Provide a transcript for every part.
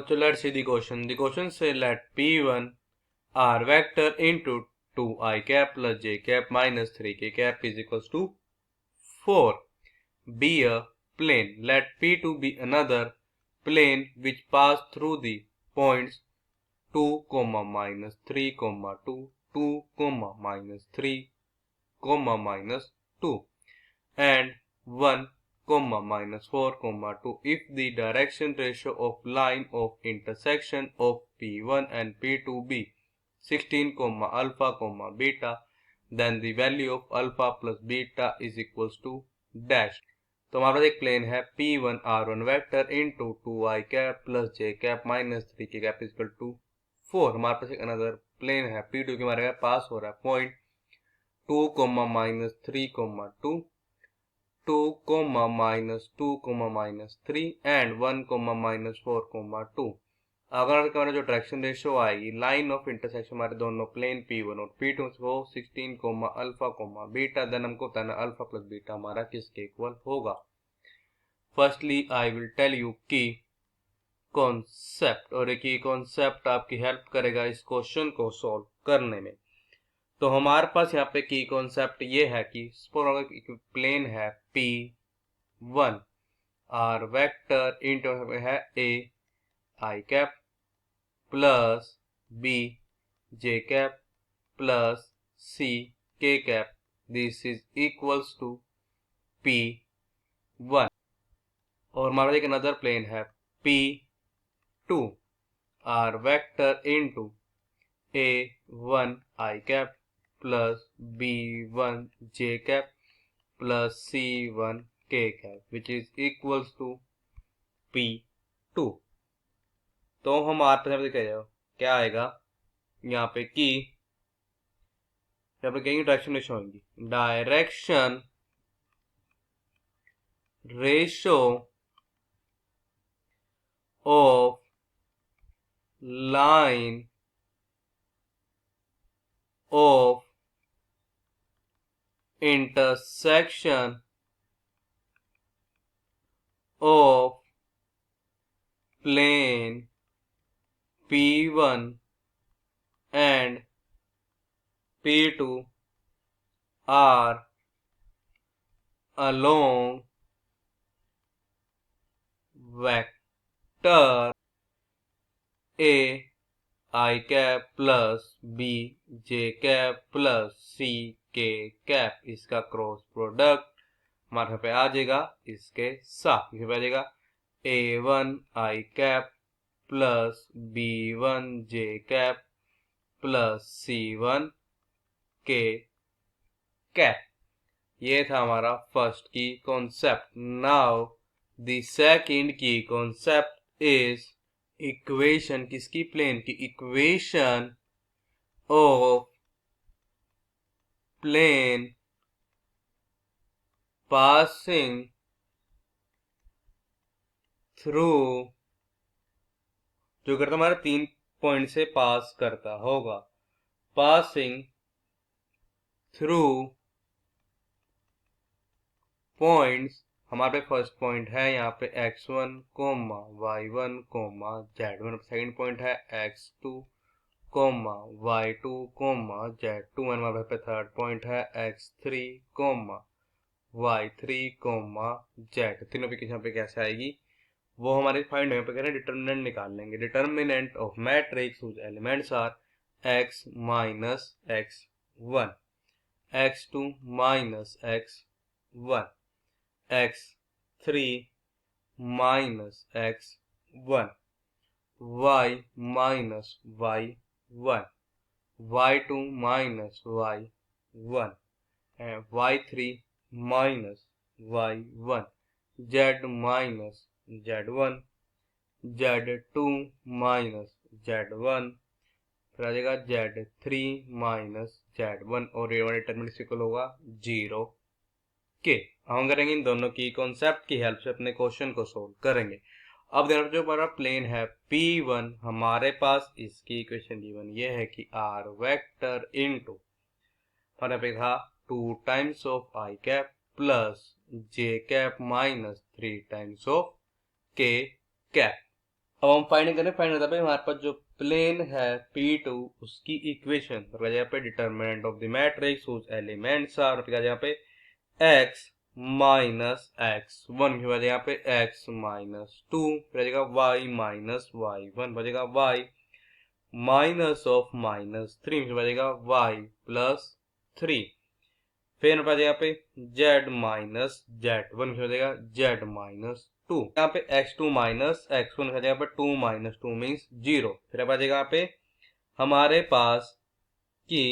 So let's see the question. The question say let P1 R vector into 2I cap plus j cap minus 3k cap is equals to 4. Be a plane. Let P2 be another plane which pass through the points 2, minus 3, 2, 2, minus 3, minus 2 and 1, minus 4, 2 if the direction ratio of line of intersection of P1 and P2 be 16, alpha, beta, then the value of alpha plus beta is equals to dash. तो हमारे पास एक plane है P1 R1 vector into 2I cap plus j cap minus 3k cap is equal to 4. हमारे पास एक another plane है P2 के हमारे पास हो रहा है point 2, minus 3, 2, 2, minus 2, minus 3 and 1, minus 4, 2. अगर हमारा जो डायरेक्शन रेशियो आएगी लाइन ऑफ इंटरसेक्शन हमारे दोनों प्लेन P1 और P2 वो 16, अल्फा, बीटा, देन हमको बताना अल्फा प्लस बीटा हमारा किसके इक्वल होगा. Firstly I will tell you key concept, और एक ही कॉन्सेप्ट आपकी हेल्प करेगा इस क्वेश्चन को सॉल्व करने में. तो हमारे पास यहाँ पे की कॉन्सेप्ट ये है कि प्लेन है P1 R वेक्टर इंटू है A I cap plus B J cap plus C K cap. This is equals to P1. और हमारा एक अनदर प्लेन है P2 R vector into A1 I cap plus B1 J cap plus C1 K cap which is equals to P2. तो हमारे पास देखा क्या आएगा यहाँ पे की यहाँ पे कहीं डायरेक्शन रेशो होंगी. Direction ratio of line of intersection of plane P1 and P2 are along vector A I cap plus B J cap plus C K cap. इसका क्रॉस प्रोडक्ट हमारे पे आ जाएगा इसके साथ. इसके आ जाएगा A1 I cap plus B1 J cap plus C1 K cap. ये था हमारा first key concept. Now the second key concept is equation किसकी प्लेन की. Equation of plane passing through, जो करता हमारा 3 पॉइंट से पास करता होगा. पासिंग थ्रू पॉइंट्स हमारे फर्स्ट पॉइंट है यहाँ पे x1, y1, z1. Second point है x2, y2, z2 एंड हमारे पे थर्ड पॉइंट है x3, y3, z. तीनों पे यहाँ पे कैसे आएगी वो हमारे फाइंड यहाँ पे कह रहे हैं डिटर्मिनेंट निकाल लेंगे. Determinant of matrix whose elements are x minus x1, x2 minus x1, x3 minus x1, y minus y1, y2 minus y1 and y3 minus y1, z minus z1, z2 minus z1, फिर आ जाएगा z3 minus z1 और ये वाला determinant equal होगा 0 के. हम करेंगे इन दोनों की कॉन्सेप्ट की हेल्प से अपने क्वेश्चन को सोल्व करेंगे. अब देखो जो हमारा प्लेन है P1 हमारे पास इसकी इक्वेशन गिवन ये है कि R वेक्टर इनटू हमारे पे था 2 times of I cap plus J cap minus 3 times of K cap. अब हम फाइंड करें, फाइंड करते हैं हमारे पास जो प्लेन है P2 उसकी इक्वेशन, तो क्या पे determinant of the matrix whose elements are, क्या यहाँ पे x माइनस x1 की वजह यहाँ पे x माइनस 2, बचेगा y माइनस y1, बचेगा y माइनस ऑफ माइनस 3 की बचेगा y प्लस 3, फिर बचेगा यहाँ पे z माइनस z1 की बचेगा z माइनस 2, यहाँ पे x2 माइनस x1 की जगह पे 2 माइनस 2 मीन्स 0, फिर बचेगा यहाँ पे हमारे पास कि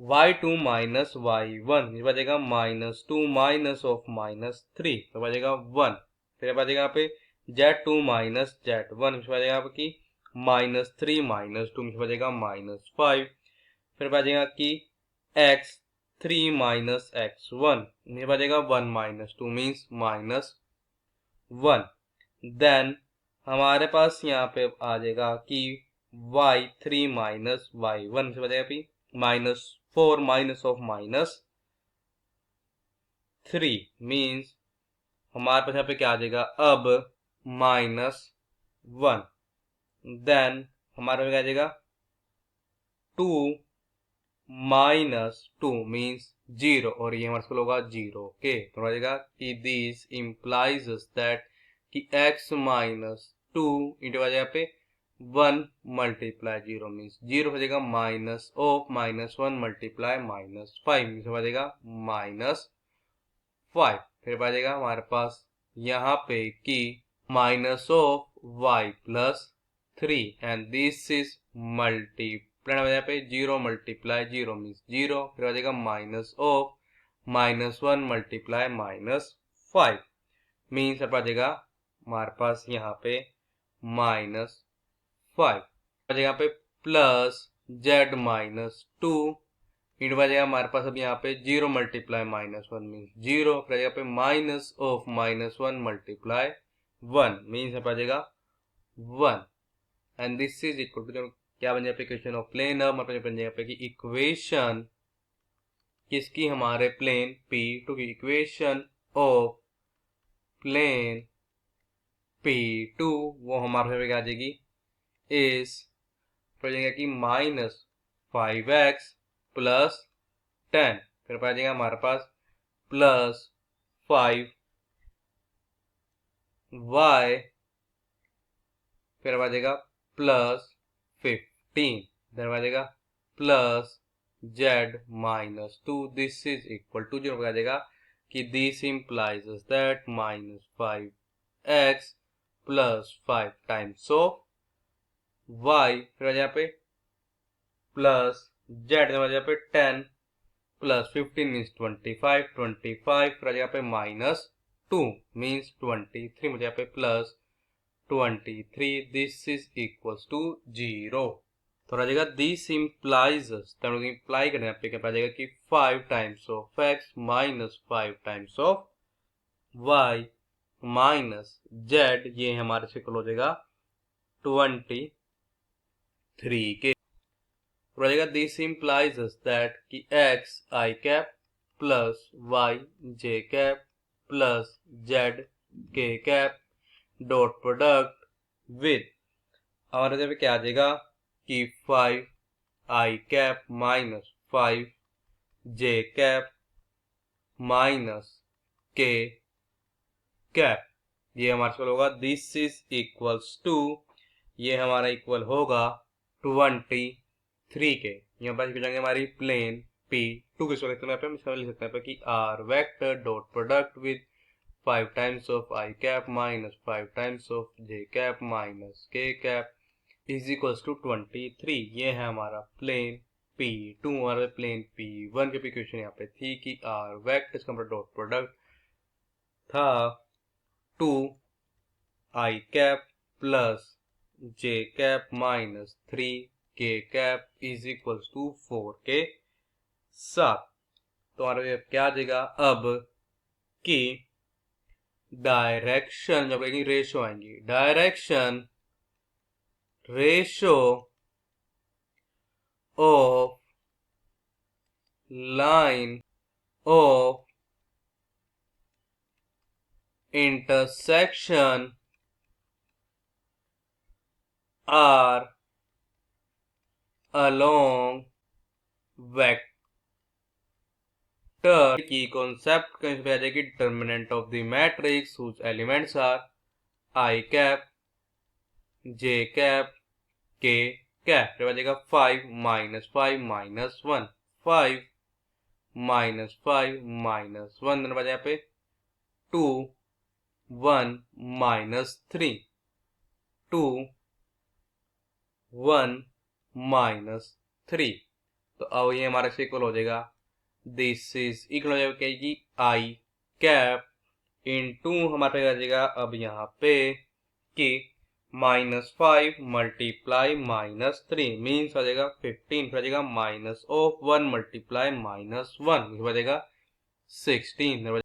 y2 माइनस y1 ये बचेगा माइनस 2 माइनस ऑफ माइनस 3, तो बचेगा 1, फिर बचेगा यहाँ पे z2 माइनस z1 बचेगा यहाँ पे कि माइनस 3 माइनस 2 बचेगा माइनस 5, फिर बचेगा कि x3 माइनस x1 ये बचेगा 1 माइनस 2 मीन्स माइनस 1, देन हमारे पास यहाँ पे आ जाएगा कि y3 माइनस y1 से बचेगा भी minus 4 minus of minus 3 means हमारे पास यहाँ पे क्या आ जाएगा अब माइनस 1, देन हमारे पास क्या आ जाएगा 2 माइनस 2 मीन्स 0, और ये हमारे पास होगा 0, ओके, तो हो जाएगा कि दिस इम्प्लाइज दैट कि x माइनस 2 इंटू आ जाएगा पे 1 मल्टीप्लाई 0 मीन्स 0 हो जाएगा minus of minus 1 multiply minus 5 means हो जाएगा माइनस 5, फिर आ जाएगा हमारे पास यहाँ पे कि minus of y plus 3 and this is multiply हो जाएगा पे 0 मल्टीप्लाई 0 मीन्स 0, फिर आ जाएगा minus of minus 1 multiply minus 5 means आ जाएगा हमारे पास यहाँ पे माइनस 5, यहाँ पे प्लस z माइनस 2 इंटू बचेगा हमारे पास अब यहाँ पे 0 मल्टीप्लाई माइनस 1 मीन्स 0, फिर यहाँ पे minus of minus 1 multiply 1 means बचेगा 1, and this is equal to क्या बन जाए इक्वेशन ऑफ प्लेन, अब हमारे बन जाए कि इक्वेशन किसकी, हमारे प्लेन P2 की इक्वेशन ऑफ प्लेन P2 वो हमारे पे क्या आ जाएगी इस हो जाएगा कि माइनस 5x प्लस 10, फिर आ जाएगा हमारे पास प्लस 5y, फिर आ जाएगा प्लस 15, फिर आ जाएगा plus z minus 2, this is equal to 0, आ जाएगा कि this implies that minus 5x plus 5 times of y, फिर यहाँ पे प्लस z यहाँ पे 10 प्लस 15 मीन्स 25, 25 फिर यहाँ पे माइनस 2 मीन्स 23, मुझे यहाँ पे plus 23, this is equals to 0, तो रहेगा दिस इम्प्लाइज, इम्प्लाई करने पे क्या जाएगा कि 5 times of x minus 5 times of y minus z, ये हमारे से हो जाएगा 23 के, रहेगा दिस इम्प्लाइज दैट कि x i cap plus y j cap plus z k cap dot product with हमारे जब क्या आ जाएगा कि 5 i cap minus 5 j cap minus k cap, ये हमारे पास होगा दिस इज इक्वल्स टू, ये हमारा इक्वल होगा 23 के, यहाँ पर जाएंगे हमारी प्लेन P2 किसको लिखते हैं, हम लिख सकते हैं कि r vector dot product with 5 times of i cap minus 5 times of j cap minus k cap is equals to 23, ये है हमारा प्लेन P2, हमारे प्लेन P1 की इक्वेशन यहाँ पे थी कि r वेक्टर इसका डॉट प्रोडक्ट था 2 i cap plus j cap minus 3 k cap is equals to 4 के साथ, तो हमारे क्या आ जाएगा अब कि डायरेक्शन जब कहेंगे रेशो आएंगी, direction ratio of line of intersection are along vector की कॉन्सेप्ट कहीं पे आ जाएगी determinant of the matrix whose elements are I cap, J cap, K cap. तो आ जाएगा 5 minus 5 minus 1, 5 minus 5 minus 1, then बचा यहाँ पे 2 1 minus 3, 2 1 minus 3. तो अब ये हमारा से इक्वल हो जाएगा, दिस इज इक्वल हो जाएगी आई कैप इनटू हमारे पे आ जाएगा अब यहाँ पे कि -5 मल्टीप्लाई -3 मीन्स आ जाएगा 15, फिर आ जाएगा माइनस ऑफ 1 मल्टीप्लाई -1 हो जाएगा 16,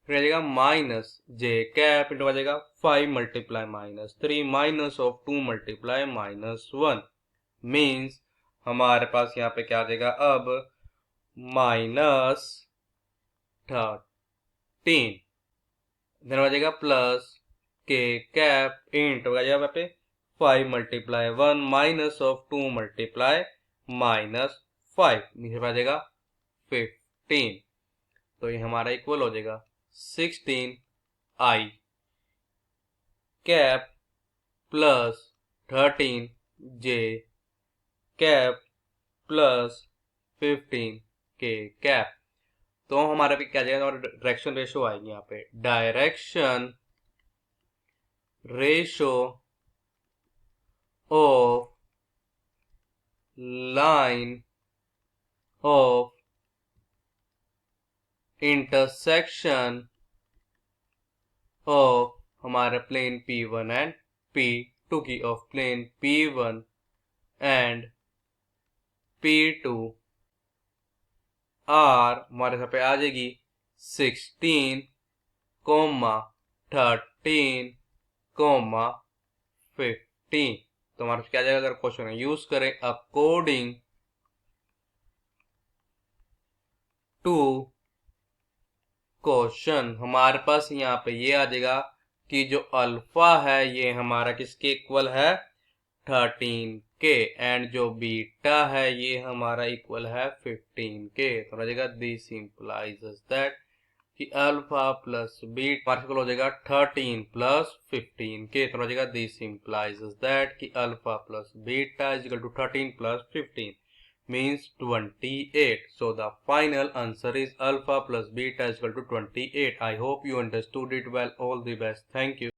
फिर आ जाएगा माइनस जे कैप इंटू आ जाएगा 5 multiply -3 minus of 2 multiply -1 means हमारे पास यहाँ पे क्या आ जाएगा अब -13, देन हो जाएगा प्लस के कैप इंट हो जाएगा यहाँ पे 5 मल्टीप्लाई 1 माइनस ऑफ 2 मल्टीप्लाई -5 नीचे आ जाएगा 15. तो ये हमारा इक्वल हो जाएगा 16 आई कैप प्लस 13 जे कैप प्लस 15 के कैप. तो हमारे पे क्या जाएगा और डायरेक्शन रेशो आएगी यहाँ पे direction ratio of line of intersection of हमारे प्लेन P1 एंड P2 की of plane P1 and P2 are हमारे यहाँ पे आ जाएगी 16, 13, 15. तो हमारे क्या जाएगा अगर क्वेश्चन यूज करें अकॉर्डिंग टू क्वेश्चन हमारे पास यहाँ पे ये आ जाएगा कि जो अल्फा है ये हमारा किसके इक्वल है 13 के एंड जो बीटा है ये हमारा इक्वल है 15 के. तो हो जाएगा दिस इंप्लाइज दैट कि अल्फा प्लस बीटा इक्वल हो जाएगा 13 प्लस 15 के. तो हो जाएगा दिस इंप्लाइज दैट कि alpha plus beta is equal to 13 plus 15 means 28. So the final answer is alpha plus beta is equal to 28. I hope you understood it well. All the best. Thank you.